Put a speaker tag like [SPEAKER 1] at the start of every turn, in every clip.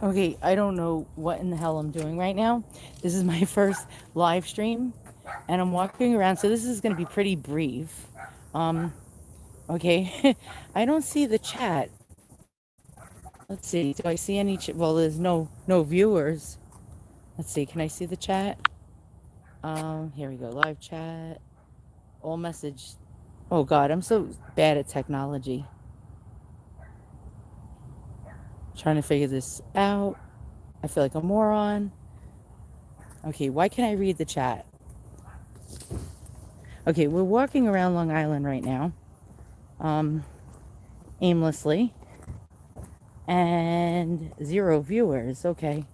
[SPEAKER 1] Okay, I don't know what in the hell I'm doing right now. This is my first live stream and I'm walking around, so this is going to be pretty brief. Um, okay, I don't see the chat. Let's see, do I see any well, there's no viewers. Let's see, can I see the chat? Here we go, live chat, all message. Oh God, I'm so bad at technology. Trying to figure this out. I feel like a moron. Okay, why can't I read the chat? Okay, we're walking around Long Island right now, aimlessly, and 0 viewers. Okay.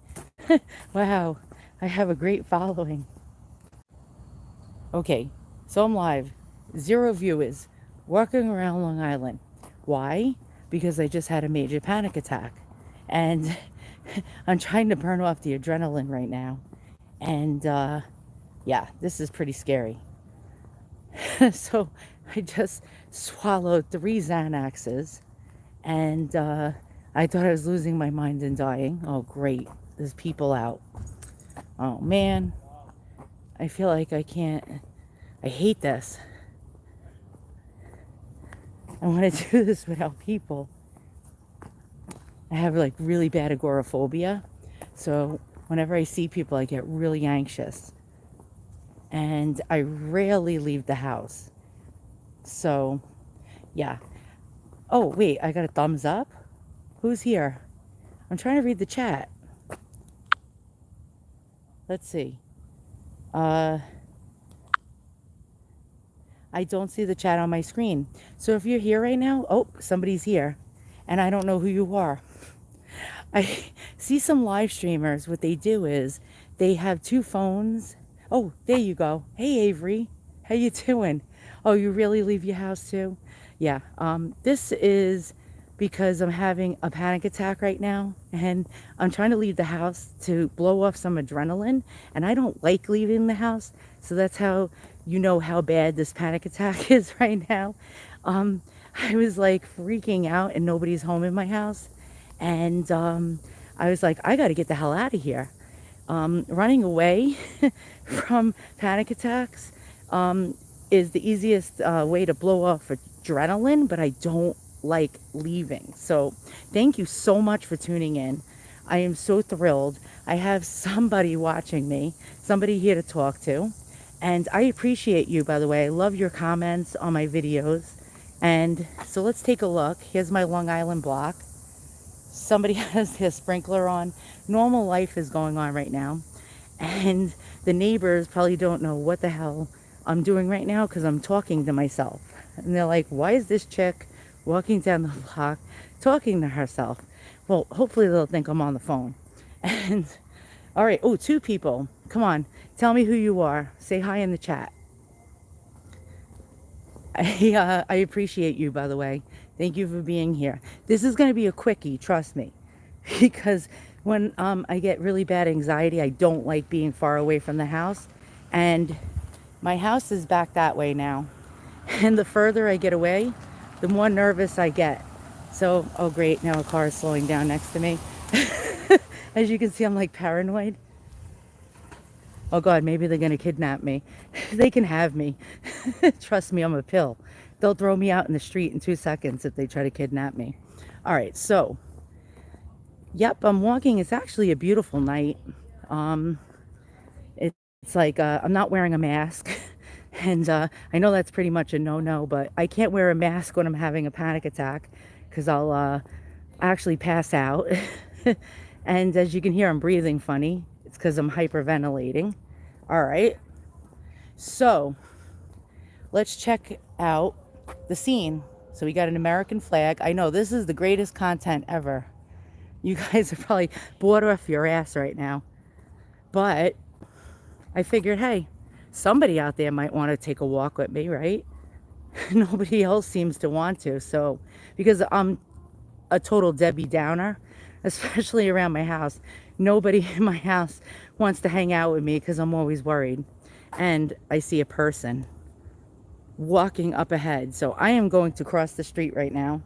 [SPEAKER 1] Wow, I have a great following. Okay, so I'm live, 0 viewers, walking around Long Island. Why? Because I just had a major panic attack, and I'm trying to burn off the adrenaline right now. And yeah, this is pretty scary. So I just swallowed 3 Xanaxes, and I thought I was losing my mind and dying. Oh, great. There's people out. Oh, man. I feel like I can't. I hate this. I want to do this without people. I have like really bad agoraphobia. So whenever I see people, I get really anxious. And I rarely leave the house. So, yeah. Oh, wait, I got a thumbs up? Who's here? I'm trying to read the chat. Let's see. I don't see the chat on my screen. So if you're here right now, oh, somebody's here. And I don't know who you are. I see some live streamers. What they do is they have 2 phones. Oh, there you go. Hey, Avery. How you doing? Oh, you really leave your house too? Yeah. This is because I'm having a panic attack right now, and I'm trying to leave the house to blow off some adrenaline, and I don't like leaving the house. So that's how you know how bad this panic attack is right now. I was like freaking out and nobody's home in my house. And I was like, I got to get the hell out of here. Running away from panic attacks is the easiest way to blow off adrenaline, but I don't like leaving. So thank you so much for tuning in. I am so thrilled. I have somebody watching me, somebody here to talk to. And I appreciate you, by the way. I love your comments on my videos. And so let's take a look. Here's my Long Island block. Somebody has their sprinkler on. Normal life is going on right now. And the neighbors probably don't know what the hell I'm doing right now because I'm talking to myself. And they're like, why is this chick walking down the block talking to herself? Well, hopefully they'll think I'm on the phone. And all right, oh, 2 people. Come on, tell me who you are. Say hi in the chat. I appreciate you, by the way. Thank you for being here. This is going to be a quickie, trust me. Because when I get really bad anxiety, I don't like being far away from the house. And my house is back that way now. And the further I get away, the more nervous I get. So, oh great, now a car is slowing down next to me. As you can see, I'm like paranoid. Oh God, maybe they're going to kidnap me. They can have me. Trust me, I'm a pill. They'll throw me out in the street in 2 seconds if they try to kidnap me. All right, so, yep, I'm walking. It's actually a beautiful night. It's like I'm not wearing a mask. And I know that's pretty much a no-no, but I can't wear a mask when I'm having a panic attack because I'll actually pass out. And as you can hear, I'm breathing funny. It's because I'm hyperventilating. All right. So let's check out the scene. So we got an American flag. I know this is the greatest content ever. You guys are probably bored off your ass right now. But I figured, hey, somebody out there might want to take a walk with me, right? Nobody else seems to want to. So because I'm a total Debbie Downer, especially around my house. Nobody in my house wants to hang out with me because I'm always worried. And I see a person walking up ahead. So I am going to cross the street right now.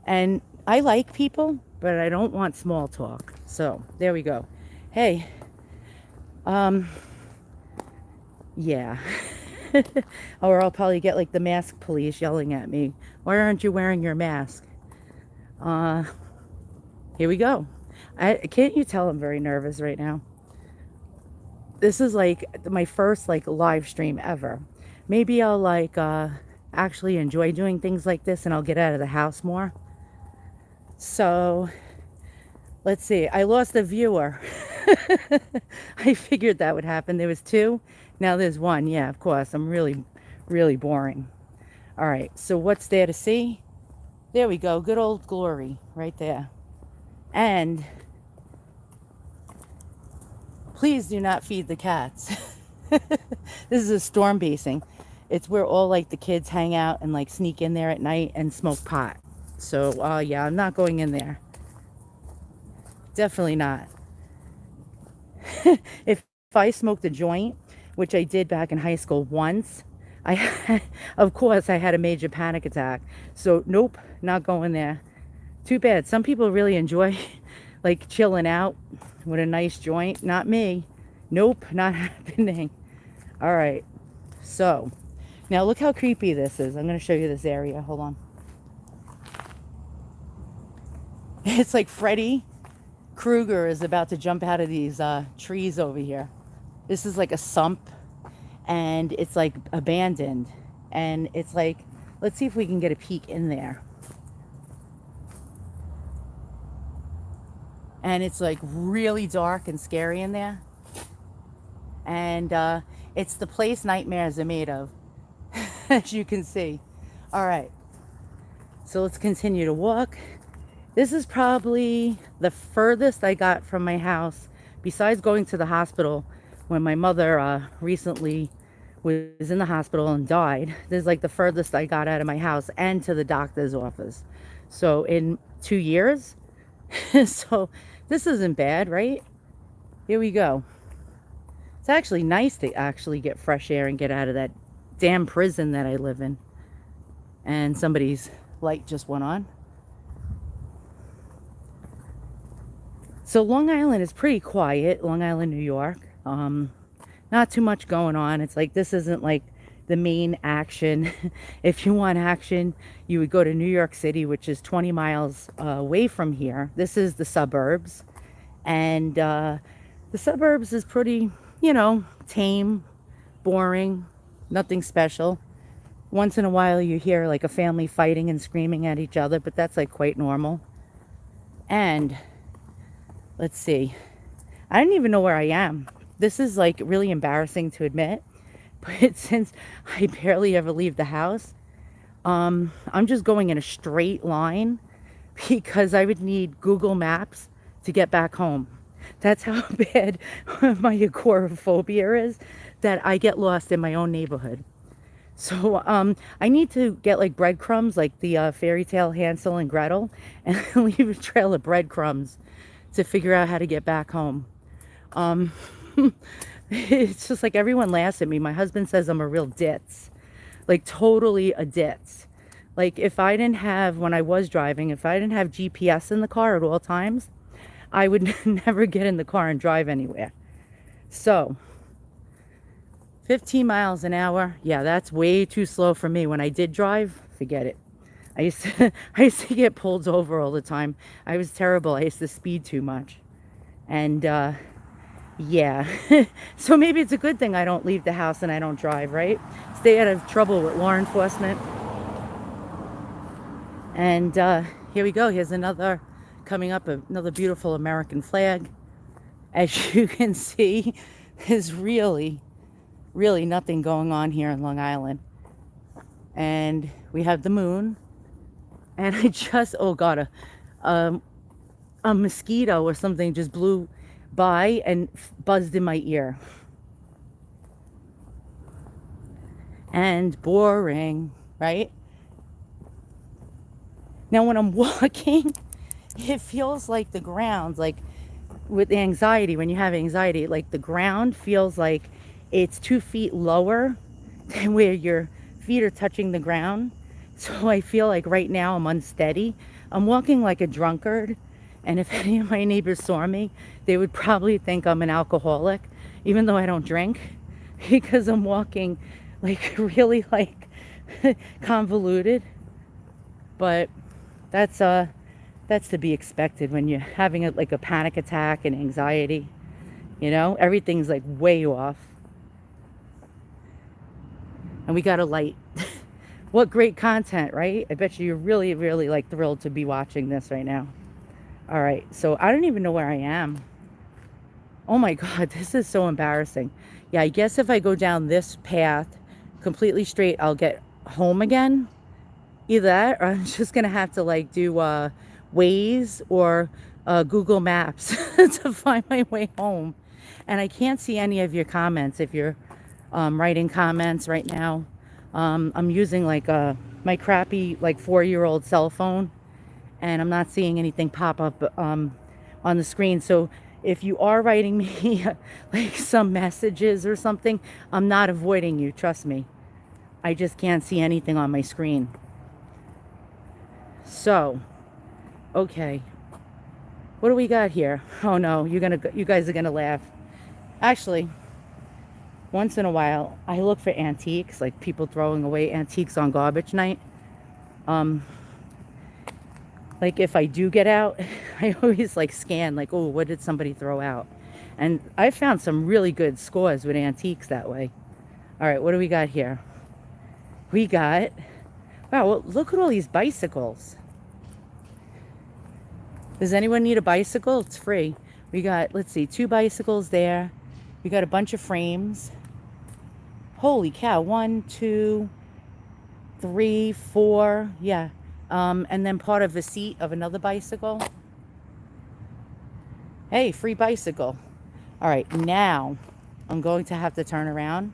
[SPEAKER 1] And I like people, but I don't want small talk. So there we go. Hey, um, yeah. Or I'll probably get like the mask police yelling at me. Why aren't you wearing your mask? Uh, Here we go. Can't you tell I'm very nervous right now? This is like my first like live stream ever. Maybe I'll like actually enjoy doing things like this and I'll get out of the house more. So let's see. I lost a viewer. I figured that would happen. There was two. Now there's one. Yeah, of course. I'm really boring. All right. So what's there to see? There we go. Good old Glory right there. And please do not feed the cats. This is a storm basing. It's where all like the kids hang out and like sneak in there at night and smoke pot. So yeah, I'm not going in there. Definitely not. if I smoked a joint, which I did back in high school once, of course I had a major panic attack. So nope, not going there. Too bad. Some people really enjoy like chilling out with a nice joint. Not me. Nope, not happening. All right. So now look how creepy this is. I'm going to show you this area. Hold on. It's like Freddy Krueger is about to jump out of these trees over here. This is like a sump and it's like abandoned. And it's like, let's see if we can get a peek in there. And it's like really dark and scary in there. And it's the place nightmares are made of, as you can see. All right, so let's continue to walk. This is probably the furthest I got from my house, besides going to the hospital when my mother recently was in the hospital and died. This is like the furthest I got out of my house and to the doctor's office. So in 2 years. So this isn't bad, right? Here we go. It's actually nice to actually get fresh air and get out of that damn prison that I live in. And somebody's light just went on. So Long Island is pretty quiet. Long Island, New York. Not too much going on. It's like this isn't like the main action. If you want action, you would go to New York City, which is 20 miles away from here. This is the suburbs. And the suburbs is pretty, you know, tame, boring, nothing special. Once in a while you hear like a family fighting and screaming at each other, but that's like quite normal. And let's see. I don't even know where I am. This is like really embarrassing to admit. But since I barely ever leave the house, I'm just going in a straight line because I would need Google Maps to get back home. That's how bad my agoraphobia is, that I get lost in my own neighborhood. So I need to get like breadcrumbs, like the fairy tale Hansel and Gretel, and leave a trail of breadcrumbs to figure out how to get back home. It's just like everyone laughs at me. My husband says I'm a real ditz, like totally a ditz. Like if I didn't have, when I was driving, if I didn't have GPS in the car at all times, I would never get in the car and drive anywhere. So 15 miles an hour, yeah, that's way too slow for me. When I did drive, forget it. I used to get pulled over all the time. I was terrible. I used to speed too much. And yeah, so maybe it's a good thing I don't leave the house and I don't drive, right? Stay out of trouble with law enforcement. And here we go. Here's another coming up, another beautiful American flag. As you can see, there's really nothing going on here in Long Island. And we have the moon. And I just, oh God, a mosquito or something just blew by and buzzed in my ear. And boring, right? Now when I'm walking, it feels like the ground, like with the anxiety, when you have anxiety, like the ground feels like it's 2 feet lower than where your feet are touching the ground. So I feel like right now I'm unsteady. I'm walking like a drunkard. And if any of my neighbors saw me, they would probably think I'm an alcoholic, even though I don't drink, because I'm walking like really like convoluted. But that's to be expected when you're having like a panic attack and anxiety. You know, everything's like way off. And we got a light. What great content, right? I bet you're really, really like thrilled to be watching this right now. All right, so I don't even know where I am. Oh my God, this is so embarrassing. Yeah, I guess if I go down this path completely straight, I'll get home again. Either that, or I'm just gonna have to like do Waze or Google Maps to find my way home. And I can't see any of your comments if you're writing comments right now. I'm using like my crappy like 4-year-old cell phone, and I'm not seeing anything pop up on the screen. So if you are writing me like some messages or something, I'm not avoiding you, trust me. I just can't see anything on my screen. So, okay. What do we got here? Oh no, you guys are gonna laugh. Actually, once in a while, I look for antiques, like people throwing away antiques on garbage night. Like if I do get out, I always like scan, like, oh, what did somebody throw out? And I found some really good scores with antiques that way. All right, what do we got here? We got, wow, well, look at all these bicycles. Does anyone need a bicycle? It's free. We got, let's see, 2 bicycles there. We got a bunch of frames. Holy cow, 1, 2, 3, 4, yeah. And then part of the seat of another bicycle. Hey, free bicycle. All right, now I'm going to have to turn around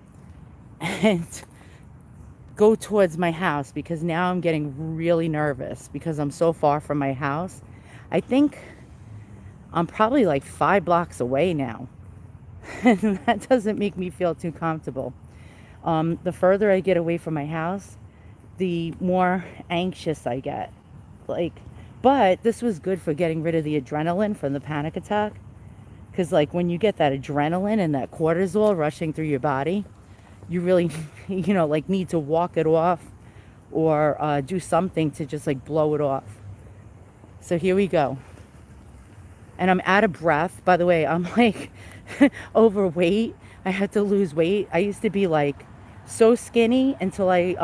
[SPEAKER 1] and go towards my house, because now I'm getting really nervous because I'm so far from my house. I think I'm probably like 5 blocks away now. And that doesn't make me feel too comfortable. The further I get away from my house, the more anxious I get. But this was good for getting rid of the adrenaline from the panic attack. Because like when you get that adrenaline and that cortisol rushing through your body, you really, like need to walk it off or do something to just like blow it off. So here we go. And I'm out of breath. By the way, I'm like overweight. I had to lose weight. I used to be like so skinny until I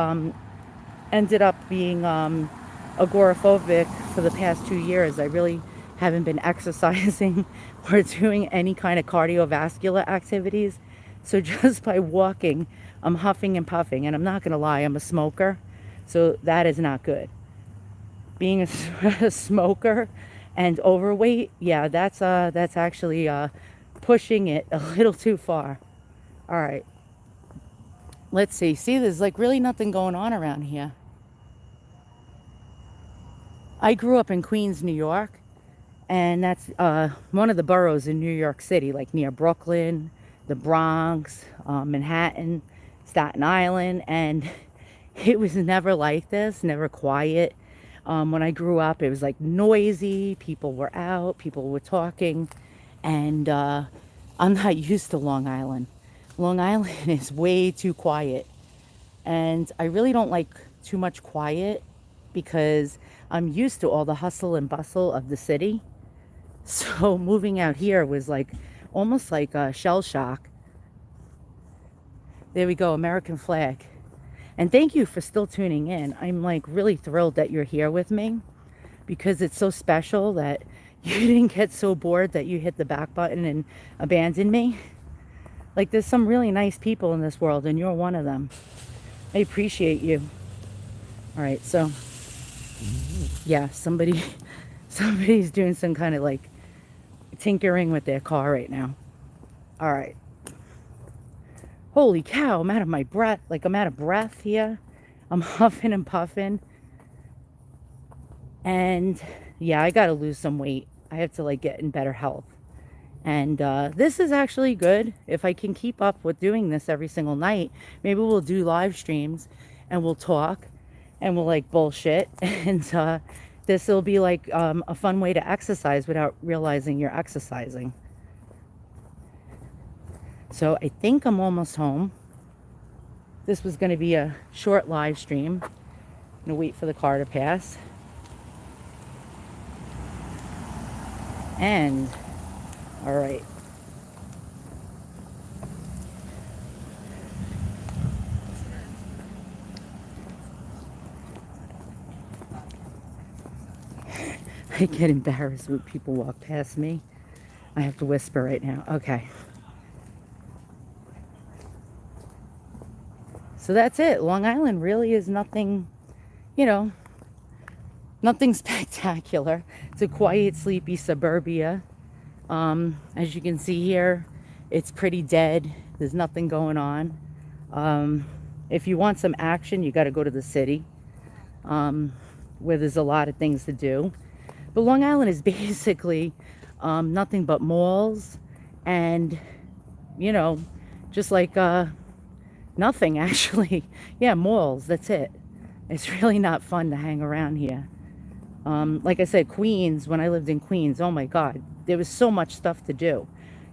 [SPEAKER 1] ended up being agoraphobic for the past 2 years. I really haven't been exercising or doing any kind of cardiovascular activities. So just by walking, I'm huffing and puffing. And I'm not going to lie, I'm a smoker. So that is not good. Being a smoker and overweight, yeah, that's actually pushing it a little too far. All right. Let's see. See, there's like really nothing going on around here. I grew up in Queens, New York, and that's one of the boroughs in New York City, like near Brooklyn, the Bronx, Manhattan, Staten Island, and it was never like this, never quiet. When I grew up, it was like noisy, people were out, people were talking, and I'm not used to Long Island. Long Island is way too quiet, and I really don't like too much quiet because I'm used to all the hustle and bustle of the city. So moving out here was like almost like a shell shock. There we go, American flag. And thank you for still tuning in. I'm like really thrilled that you're here with me, because it's so special that you didn't get so bored that you hit the back button and abandoned me. Like there's some really nice people in this world, and you're one of them. I appreciate you. All right, so yeah, somebody's doing some kind of like tinkering with their car right now. All right. Holy cow, I'm out of my breath. Like I'm out of breath here. I'm huffing and puffing. And yeah, I gotta lose some weight. I have to like get in better health. And this is actually good. If I can keep up with doing this every single night, maybe we'll do live streams and we'll talk and we'll like bullshit and this will be like a fun way to exercise without realizing you're exercising. So I think I'm almost home. This was going to be a short live stream. I'm going to wait for the car to pass. And, all right. I get embarrassed when people walk past me. I have to whisper right now. Okay. So that's it. Long Island really is nothing, nothing spectacular. It's a quiet, sleepy suburbia. As you can see here, it's pretty dead. There's nothing going on. If you want some action, you got to go to the city, where there's a lot of things to do. But Long Island is basically nothing but malls and, just like nothing actually. Yeah, malls, that's it. It's really not fun to hang around here. Like I said, Queens, when I lived in Queens, oh my God, there was so much stuff to do.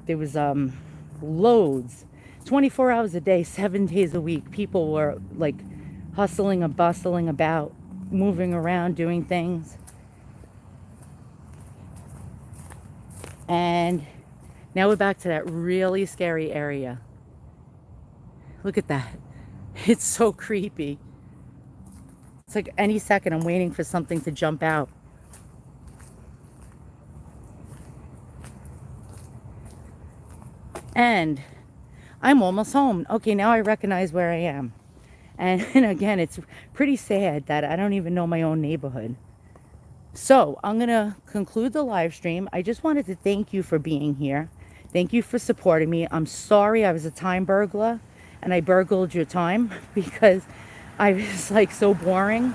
[SPEAKER 1] There was loads, 24 hours a day, 7 days a week. People were like hustling and bustling about, moving around, doing things. And now we're back to that really scary area. Look at that. It's so creepy. It's like any second I'm waiting for something to jump out. And I'm almost home. Okay, now I recognize where I am. And again, it's pretty sad that I don't even know my own neighborhood. So I'm going to conclude the live stream. I just wanted to thank you for being here. Thank you for supporting me. I'm sorry I was a time burglar and I burgled your time because I was like so boring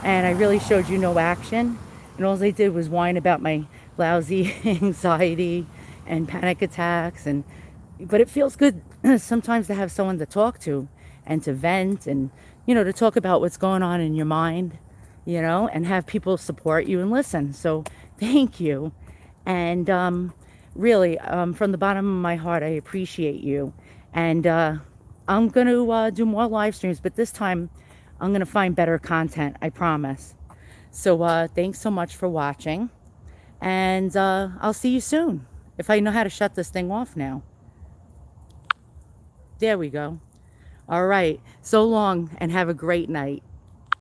[SPEAKER 1] and I really showed you no action. And all I did was whine about my lousy anxiety and panic attacks. But it feels good sometimes to have someone to talk to and to vent and, to talk about what's going on in your mind. And have people support you and listen. So thank you. And really, from the bottom of my heart, I appreciate you. And I'm going to do more live streams, but this time I'm going to find better content, I promise. So thanks so much for watching. And I'll see you soon. If I know how to shut this thing off now. There we go. All right. So long and have a great night.